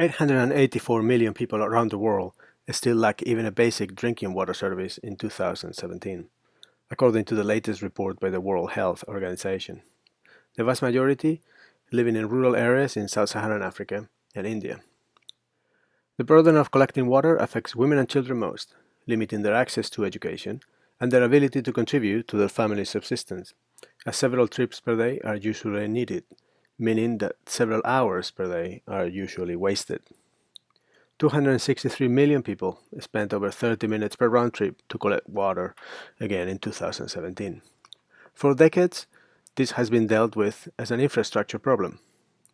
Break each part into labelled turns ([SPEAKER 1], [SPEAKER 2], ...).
[SPEAKER 1] 884 million people around the world still lack even a basic drinking water service in 2017, according to the latest report by the World Health Organization. The vast majority living in rural areas in sub-Saharan Africa and India. The burden of collecting water affects women and children most, limiting their access to education and their ability to contribute to their family's subsistence, as several trips per day are usually needed, meaning that several hours per day are usually wasted. 263 million people spent over 30 minutes per round trip to collect water again in 2017. For decades, this has been dealt with as an infrastructure problem.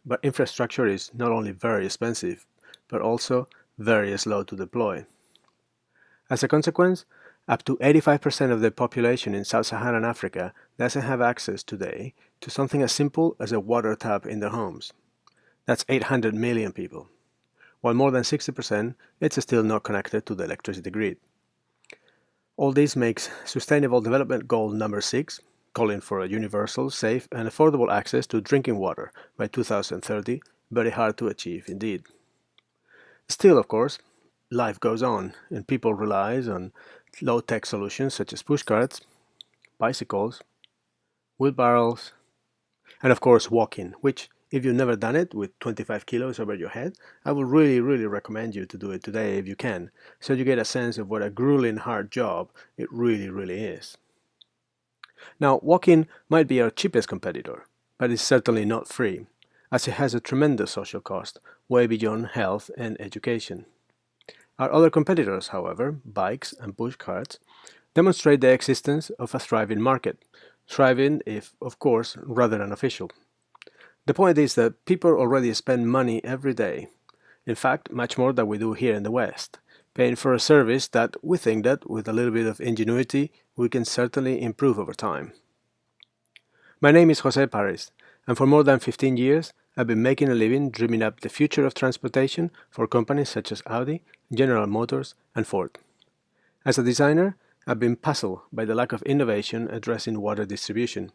[SPEAKER 1] But infrastructure is not only very expensive, but also very slow to deploy. As a consequence, up to 85% of the population in sub-Saharan Africa doesn't have access today to something as simple as a water tap in their homes. That's 800 million people. While more than 60%, it's still not connected to the electricity grid. All this makes Sustainable Development Goal number 6, calling for a universal, safe, and affordable access to drinking water by 2030, very hard to achieve indeed. Still, of course, life goes on, and people rely on low-tech solutions such as pushcarts, bicycles, wheelbarrows, and of course walking, which, if you've never done it with 25 kilos over your head, I would really recommend you to do it today if you can, so you get a sense of what a grueling hard job it really is. Now, walking might be our cheapest competitor, but it's certainly not free, as it has a tremendous social cost, way beyond health and education. Our other competitors, however, bikes and pushcarts, demonstrate the existence of a thriving market, thriving if, of course, rather unofficial. The point is that people already spend money every day, in fact, much more than we do here in the West, paying for a service that we think that, with a little bit of ingenuity, we can certainly improve over time. My name is Jose Paris, and for more than 15 years, I've been making a living dreaming up the future of transportation for companies such as Audi, General Motors, and Ford. As a designer, I've been puzzled by the lack of innovation addressing water distribution,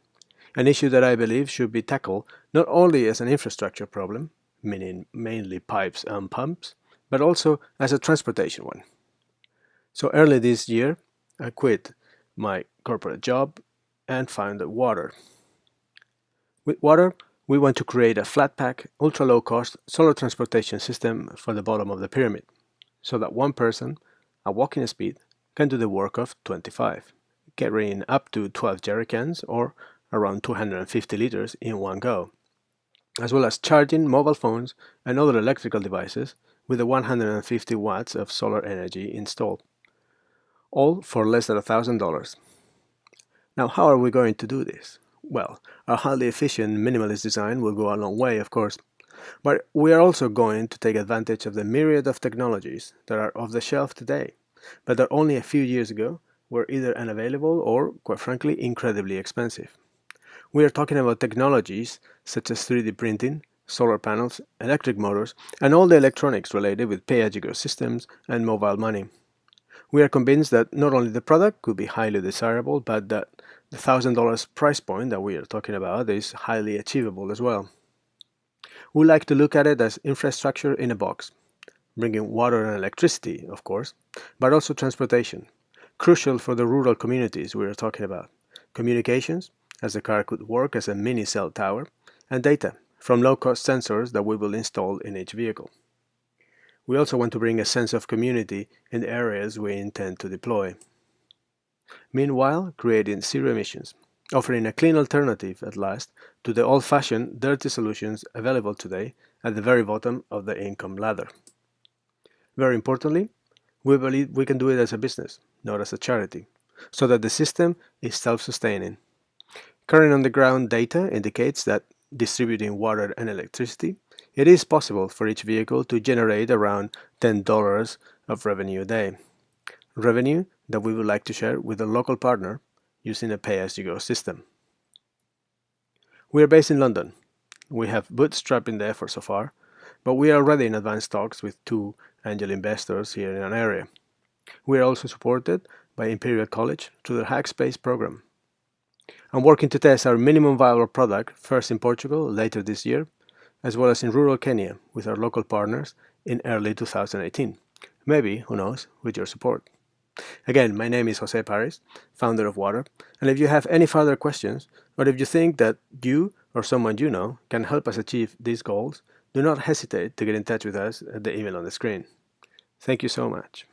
[SPEAKER 1] an issue that I believe should be tackled not only as an infrastructure problem, meaning mainly pipes and pumps, but also as a transportation one. So early this year, I quit my corporate job and found water. With water, we want to create a flatpack, ultra-low-cost solar transportation system for the bottom of the pyramid, so that one person, at walking speed, can do the work of 25, carrying up to 12 jerrycans or around 250 liters in one go, as well as charging mobile phones and other electrical devices with the 150 watts of solar energy installed, all for less than $1,000. Now, how are we going to do this? Well, our highly efficient minimalist design will go a long way, of course, but we are also going to take advantage of the myriad of technologies that are off the shelf today, but that only a few years ago were either unavailable or, quite frankly, incredibly expensive. We are talking about technologies such as 3D printing, solar panels, electric motors, and all the electronics related with pay-as-you-go systems and mobile money. We are convinced that not only the product could be highly desirable, but that the $1,000 price point that we are talking about is highly achievable as well. We like to look at it as infrastructure in a box, bringing water and electricity, of course, but also transportation, crucial for the rural communities we are talking about, communications, as the car could work as a mini cell tower, and data from low-cost sensors that we will install in each vehicle. We also want to bring a sense of community in the areas we intend to deploy. Meanwhile, creating zero emissions, offering a clean alternative at last to the old-fashioned, dirty solutions available today at the very bottom of the income ladder. Very importantly, we believe we can do it as a business, not as a charity, so that the system is self-sustaining. Current on-the-ground data indicates that distributing water and electricity, it is possible for each vehicle to generate around $10 of revenue a day. Revenue that we would like to share with a local partner using a pay-as-you-go system. We are based in London. We have bootstrapping the effort so far, but we are already in advanced talks with 2 angel investors here in an area. We are also supported by Imperial College through their Hackspace program. I'm working to test our minimum viable product first in Portugal later this year, as well as in rural Kenya with our local partners in early 2018. Maybe, who knows, with your support. Again, my name is Jose Paris, founder of Water, and if you have any further questions, or if you think that you or someone you know can help us achieve these goals, do not hesitate to get in touch with us at the email on the screen. Thank you so much.